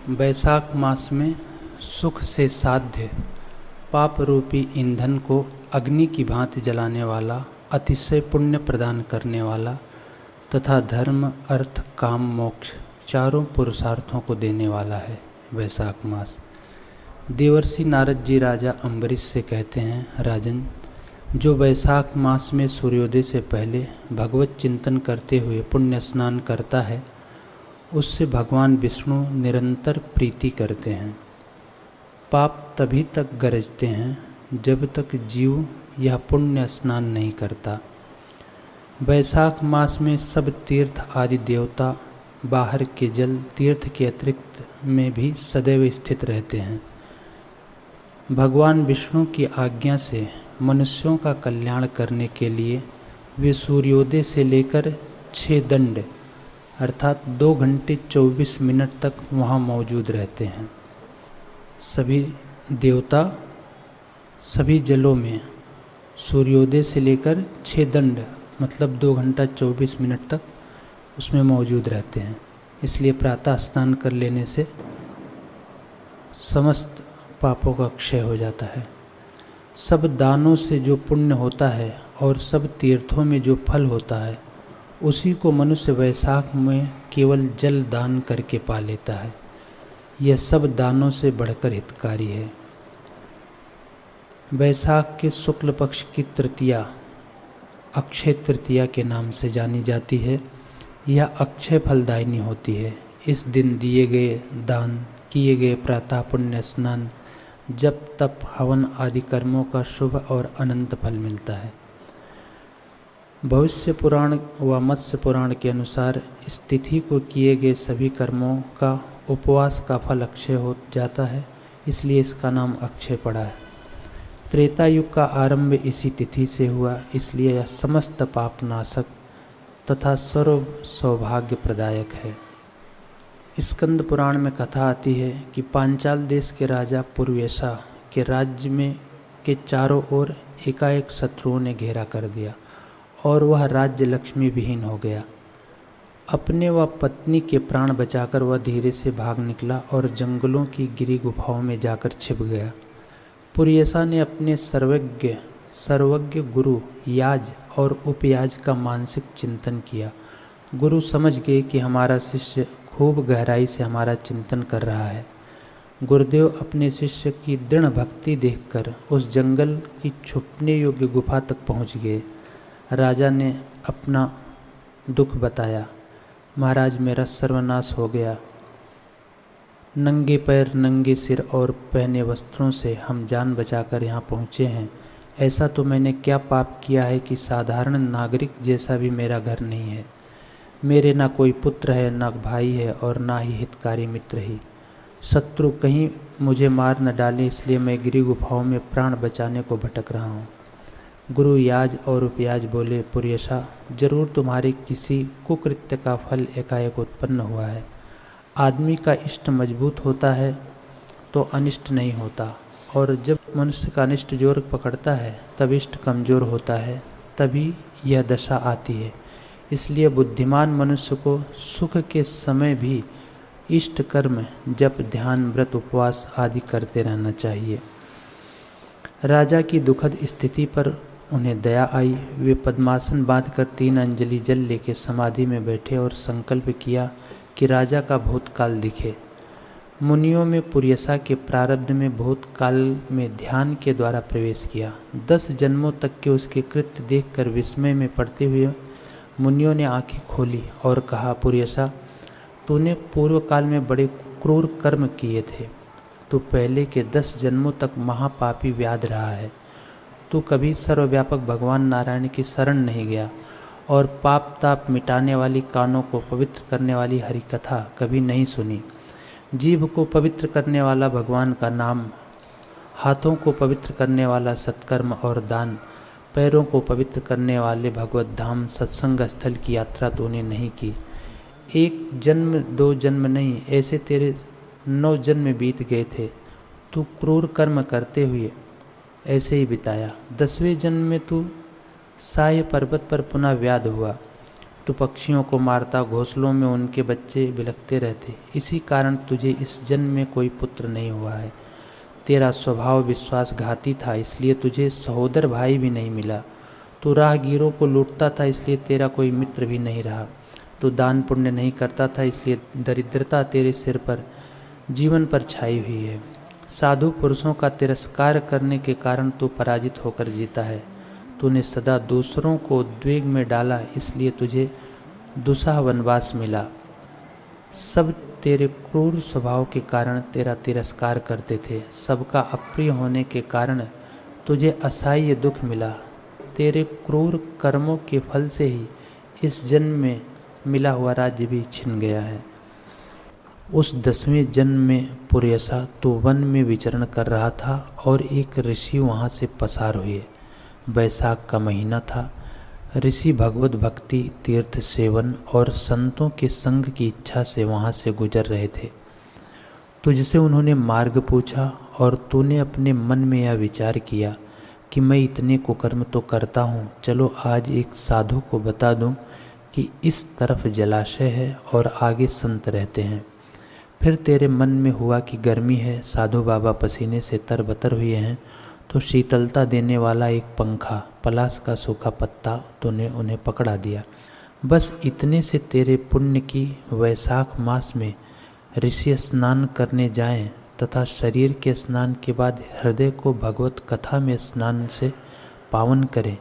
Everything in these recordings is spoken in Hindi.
वैशाख मास में सुख से साध्य पाप रूपी ईंधन को अग्नि की भांति जलाने वाला, अतिशय पुण्य प्रदान करने वाला तथा धर्म अर्थ काम मोक्ष चारों पुरुषार्थों को देने वाला है वैशाख मास। देवर्षि नारद जी राजा अम्बरीश से कहते हैं, राजन, जो वैशाख मास में सूर्योदय से पहले भगवत चिंतन करते हुए पुण्य स्नान करता है, उससे भगवान विष्णु निरंतर प्रीति करते हैं। पाप तभी तक गरजते हैं जब तक जीव यह पुण्य स्नान नहीं करता। वैशाख मास में सब तीर्थ आदि देवता बाहर के जल तीर्थ के अतिरिक्त में भी सदैव स्थित रहते हैं। भगवान विष्णु की आज्ञा से मनुष्यों का कल्याण करने के लिए वे सूर्योदय से लेकर 6 दंड अर्थात 2 घंटे 24 मिनट तक वहाँ मौजूद रहते हैं। सभी देवता सभी जलों में सूर्योदय से लेकर 6 दंड मतलब 2 घंटा 24 मिनट तक उसमें मौजूद रहते हैं। इसलिए प्रातः स्नान कर लेने से समस्त पापों का क्षय हो जाता है। सब दानों से जो पुण्य होता है और सब तीर्थों में जो फल होता है, उसी को मनुष्य वैशाख में केवल जल दान करके पा लेता है। यह सब दानों से बढ़कर हितकारी है। वैशाख के शुक्ल पक्ष की तृतीया अक्षय तृतीया के नाम से जानी जाती है। यह अक्षय फलदायिनी होती है। इस दिन दिए गए दान, किए गए प्रातः पुण्य स्नान, जप तप हवन आदि कर्मों का शुभ और अनंत फल मिलता है। भविष्य पुराण व मत्स्य पुराण के अनुसार इस तिथि को किए गए सभी कर्मों का उपवास का फल अक्षय हो जाता है, इसलिए इसका नाम अक्षय पड़ा है। त्रेता युग का आरंभ इसी तिथि से हुआ, इसलिए यह समस्त पापनाशक तथा सर्व सौभाग्य प्रदायक है। स्कंद पुराण में कथा आती है कि पांचाल देश के राजा पुरुयशा के राज्य में के चारों ओर एकाएक शत्रुओं ने घेरा कर दिया और वह राज्य लक्ष्मी विहीन हो गया। अपने व पत्नी के प्राण बचाकर वह धीरे से भाग निकला और जंगलों की गिरी गुफाओं में जाकर छिप गया। पुरुयशा ने अपने सर्वज्ञ गुरु याज और उपयाज का मानसिक चिंतन किया। गुरु समझ गए कि हमारा शिष्य खूब गहराई से हमारा चिंतन कर रहा है। गुरुदेव अपने शिष्य की दृढ़ भक्ति देखकर उस जंगल की छुपने योग्य गुफा तक पहुंच गए। राजा ने अपना दुख बताया, महाराज, मेरा सर्वनाश हो गया। नंगे पैर, नंगे सिर और पहने वस्त्रों से हम जान बचाकर यहाँ पहुँचे हैं। ऐसा तो मैंने क्या पाप किया है कि साधारण नागरिक जैसा भी मेरा घर नहीं है। मेरे ना कोई पुत्र है, ना भाई है और ना ही हितकारी मित्र ही। शत्रु कहीं मुझे मार न डाले, इसलिए मैं गिरी गुफाओं में प्राण बचाने को भटक रहा हूँ। गुरु याज और उपयाज बोले, पुरुयशा, जरूर तुम्हारे किसी कुकृत्य का फल एकाएक उत्पन्न हुआ है। आदमी का इष्ट मजबूत होता है तो अनिष्ट नहीं होता, और जब मनुष्य का अनिष्ट जोर पकड़ता है तब इष्ट कमजोर होता है, तभी यह दशा आती है। इसलिए बुद्धिमान मनुष्य को सुख के समय भी इष्ट कर्म, जप, ध्यान, व्रत, उपवास आदि करते रहना चाहिए। राजा की दुखद स्थिति पर उन्हें दया आई। वे पद्मासन बांधकर 3 अंजलि जल लेके समाधि में बैठे और संकल्प किया कि राजा का भूतकाल दिखे। मुनियों में पुरुयशा के प्रारब्ध में भूतकाल में ध्यान के द्वारा प्रवेश किया। 10 जन्मों तक के उसके कृत्य देखकर विस्मय में पड़ते हुए मुनियों ने आंखें खोली और कहा, पुरुयशा, तूने पूर्व काल में बड़े क्रूर कर्म किए थे। तू पहले के 10 जन्मों तक महापापी व्याध रहा है। तू कभी सर्वव्यापक भगवान नारायण की शरण नहीं गया और पाप ताप मिटाने वाली, कानों को पवित्र करने वाली हरि कथा कभी नहीं सुनी। जीभ को पवित्र करने वाला भगवान का नाम, हाथों को पवित्र करने वाला सत्कर्म और दान, पैरों को पवित्र करने वाले भगवत धाम सत्संग स्थल की यात्रा तूने नहीं की। 1 जन्म 2 जन्म नहीं, ऐसे तेरे 9 जन्म बीत गए थे। तू क्रूर कर्म करते हुए ऐसे ही बिताया। 10वें जन्म में तू साय पर्वत पर पुनः व्याध हुआ। तू पक्षियों को मारता, घोंसलों में उनके बच्चे बिलखते रहते। इसी कारण तुझे इस जन्म में कोई पुत्र नहीं हुआ है। तेरा स्वभाव विश्वासघाती था, इसलिए तुझे सहोदर भाई भी नहीं मिला। तू राहगीरों को लूटता था, इसलिए तेरा कोई मित्र भी नहीं रहा। तू दान पुण्य नहीं करता था, इसलिए दरिद्रता तेरे सिर पर जीवन पर छाई हुई है। साधु पुरुषों का तिरस्कार करने के कारण तू पराजित होकर जीता है। तूने सदा दूसरों को उद्वेग में डाला, इसलिए तुझे दुसह वनवास मिला। सब तेरे क्रूर स्वभाव के कारण तेरा तिरस्कार करते थे। सबका अप्रिय होने के कारण तुझे असह्य दुख मिला। तेरे क्रूर कर्मों के फल से ही इस जन्म में मिला हुआ राज्य भी छिन गया है। उस 10वें जन्म में पुर्यसा तो वन में विचरण कर रहा था और एक ऋषि वहाँ से पसार हुए। बैसाख का महीना था। ऋषि भगवत भक्ति, तीर्थ सेवन और संतों के संग की इच्छा से वहाँ से गुजर रहे थे। तुझसे उन्होंने मार्ग पूछा और तूने अपने मन में यह विचार किया कि मैं इतने कुकर्म तो करता हूँ, चलो आज एक साधु को बता दूँ कि इस तरफ जलाशय है और आगे संत रहते हैं। फिर तेरे मन में हुआ कि गर्मी है, साधु बाबा पसीने से तरबतर हुए हैं, तो शीतलता देने वाला एक पंखा, पलाश का सूखा पत्ता तूने उन्हें पकड़ा दिया। बस इतने से तेरे पुण्य की वैशाख मास में ऋषि स्नान करने जाएं तथा शरीर के स्नान के बाद हृदय को भगवत कथा में स्नान से पावन करें,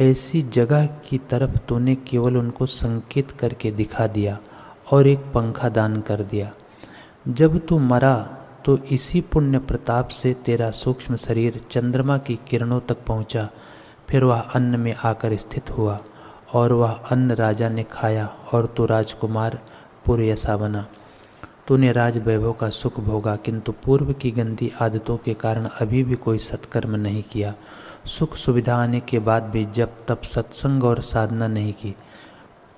ऐसी जगह की तरफ तूने केवल उनको संकेत करके दिखा दिया और एक पंखा दान कर दिया। जब तू मरा तो इसी पुण्य प्रताप से तेरा सूक्ष्म शरीर चंद्रमा की किरणों तक पहुंचा। फिर वह अन्न में आकर स्थित हुआ और वह अन्न राजा ने खाया और तू राजकुमार पुर्यसा बना। तूने राज वैभव का सुख भोगा, किंतु पूर्व की गंदी आदतों के कारण अभी भी कोई सत्कर्म नहीं किया। सुख सुविधा आने के बाद भी जब तब सत्संग और साधना नहीं की,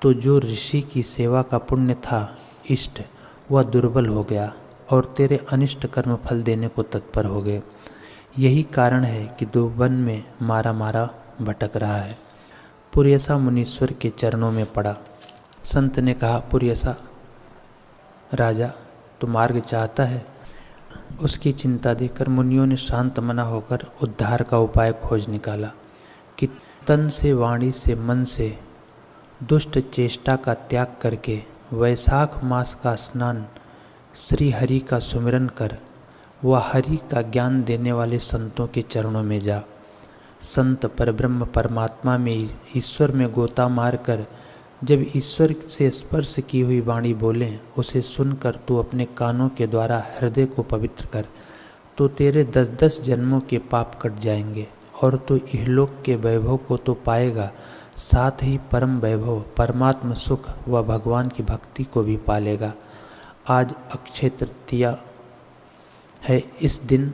तो जो ऋषि की सेवा का पुण्य था इष्ट, वह दुर्बल हो गया और तेरे अनिष्ट कर्म फल देने को तत्पर हो गए। यही कारण है कि तू वन में मारा मारा भटक रहा है। पुर्यसा मुनीश्वर के चरणों में पड़ा। संत ने कहा, पुर्यसा राजा तो मार्ग चाहता है। उसकी चिंता देखकर मुनियों ने शांत मना होकर उद्धार का उपाय खोज निकाला कि तन से, वाणी से, मन से दुष्ट चेष्टा का त्याग करके वैशाख मास का स्नान, श्री हरि का सुमिरन कर वह हरि का ज्ञान देने वाले संतों के चरणों में जा। संत परब्रह्म परमात्मा में, ईश्वर में गोता मारकर जब ईश्वर से स्पर्श की हुई वाणी बोलें, उसे सुनकर तू अपने कानों के द्वारा हृदय को पवित्र कर, तो तेरे 10-10 जन्मों के पाप कट जाएंगे और तू इहलोक के वैभव को तो पाएगा, साथ ही परम वैभव, परमात्म सुख व भगवान की भक्ति को भी पालेगा। आज अक्षय तृतीया है। इस दिन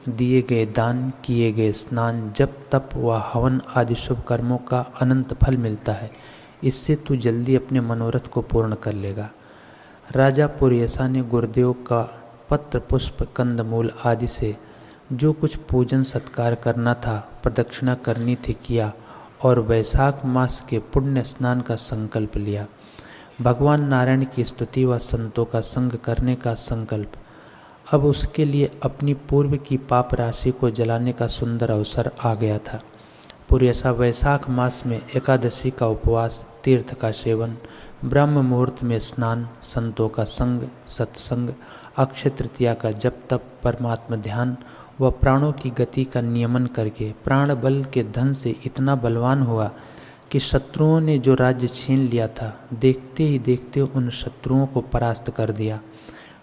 दिए गए दान, किए गए स्नान, जप तप व हवन आदि शुभ कर्मों का अनंत फल मिलता है। इससे तू जल्दी अपने मनोरथ को पूर्ण कर लेगा। राजा पुर्यसा ने गुरुदेव का पत्र, पुष्प, कंदमूल आदि से जो कुछ पूजन सत्कार करना था, प्रदक्षिणा करनी थी, किया और वैशाख मास के पुण्य स्नान का संकल्प लिया। भगवान नारायण की स्तुति व संतों का संग करने का संकल्प। अब उसके लिए अपनी पूर्व की पाप राशि को जलाने का सुंदर अवसर आ गया था। पुर्यसा वैशाख मास में एकादशी का उपवास, तीर्थ का सेवन, ब्रह्म मुहूर्त में स्नान, संतों का संग, सत्संग, अक्षय तृतीया का जप तप, परमात्मा ध्यान व प्राणों की गति का नियमन करके प्राण बल के धन से इतना बलवान हुआ कि शत्रुओं ने जो राज्य छीन लिया था, देखते ही देखते उन शत्रुओं को परास्त कर दिया।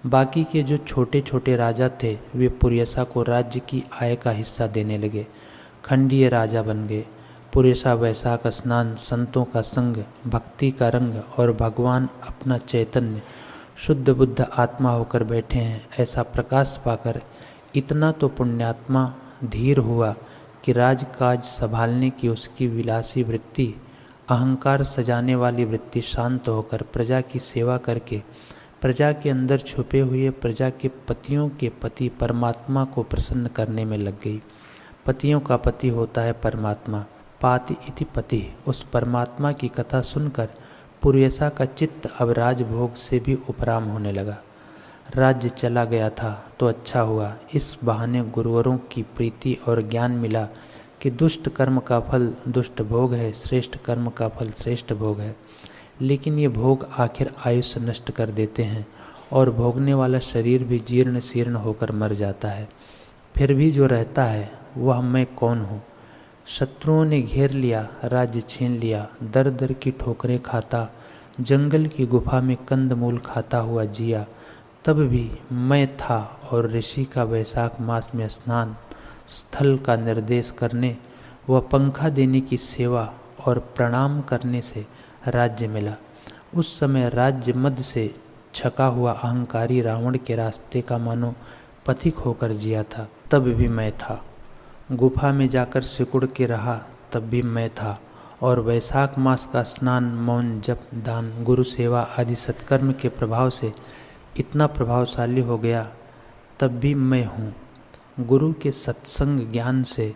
बाकी के जो छोटे छोटे राजा थे, वे पुर्यसा को राज्य की आय का हिस्सा देने लगे, खंडीय राजा बन गए। पुर्यसा वैशाख स्नान, संतों का संग, भक्ति का रंग और भगवान अपना चैतन्य शुद्ध बुद्ध आत्मा होकर बैठे हैं, ऐसा प्रकाश पाकर इतना तो पुण्यात्मा धीर हुआ कि राजकाज संभालने की उसकी विलासी वृत्ति, अहंकार सजाने वाली वृत्ति शांत होकर प्रजा की सेवा करके प्रजा के अंदर छुपे हुए प्रजा के पतियों के पति परमात्मा को प्रसन्न करने में लग गई। पतियों का पति होता है परमात्मा, पाति इति पति। उस परमात्मा की कथा सुनकर पुर्यसा का चित्त अब राजभोग से भी उपराम होने लगा। राज्य चला गया था तो अच्छा हुआ, इस बहाने गुरुवरों की प्रीति और ज्ञान मिला कि दुष्ट कर्म का फल दुष्ट भोग है, श्रेष्ठ कर्म का फल श्रेष्ठ भोग है। लेकिन ये भोग आखिर आयुष्य नष्ट कर देते हैं और भोगने वाला शरीर भी जीर्ण शीर्ण होकर मर जाता है। फिर भी जो रहता है वह मैं कौन हूँ। शत्रुओं ने घेर लिया, राज्य छीन लिया, दर दर की ठोकरें खाता, जंगल की गुफा में कंदमूल खाता हुआ जिया, तब भी मैं था। और ऋषि का वैशाख मास में स्नान, स्थल का निर्देश करने व पंखा देने की सेवा और प्रणाम करने से राज्य मिला। उस समय राज्य मद से छका हुआ अहंकारी रावण के रास्ते का मानो पथिक होकर जिया था, तब भी मैं था। गुफा में जाकर सिकुड़ के रहा, तब भी मैं था। और वैशाख मास का स्नान, मौन, जप, दान, गुरु सेवा आदि सत्कर्म के प्रभाव से इतना प्रभावशाली हो गया, तब भी मैं हूँ। गुरु के सत्संग ज्ञान से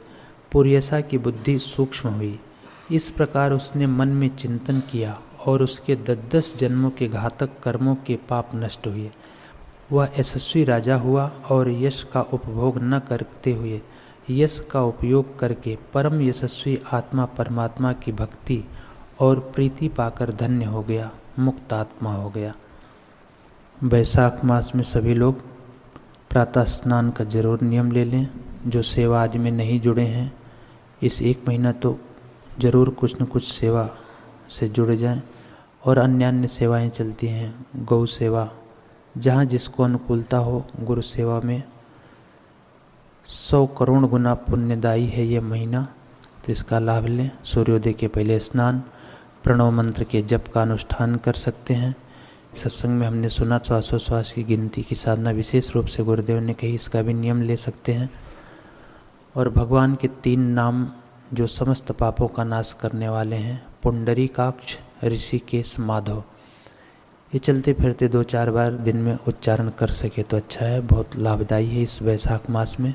पुर्यसा की बुद्धि सूक्ष्म हुई। इस प्रकार उसने मन में चिंतन किया और उसके 10 जन्मों के घातक कर्मों के पाप नष्ट हुए। वह यशस्वी राजा हुआ और यश का उपभोग न करते हुए यश का उपयोग करके परम यशस्वी आत्मा परमात्मा की भक्ति और प्रीति पाकर धन्य हो गया, मुक्त आत्मा हो गया। वैशाख मास में सभी लोग प्रातः स्नान का जरूर नियम ले लें। जो सेवा आज में नहीं जुड़े हैं, इस 1 महीना तो ज़रूर कुछ न कुछ सेवा से जुड़ जाएं। और अन्य सेवाएं चलती हैं, गौ सेवा, जहाँ जिसको अनुकूलता हो। गुरु सेवा में 100 करोड़ गुना पुण्यदायी है ये महीना, तो इसका लाभ लें। सूर्योदय के पहले स्नान, प्रणव मंत्र के जप का अनुष्ठान कर सकते हैं। सत्संग में हमने सुना श्वासोश्वास की गिनती की साधना विशेष रूप से गुरुदेव ने कही, इसका भी नियम ले सकते हैं। और भगवान के 3 नाम जो समस्त पापों का नाश करने वाले हैं, पुंडरीकाक्ष, ऋषिकेश, माधव, ये चलते फिरते 2-4 बार दिन में उच्चारण कर सके तो अच्छा है, बहुत लाभदायी है इस वैशाख मास में।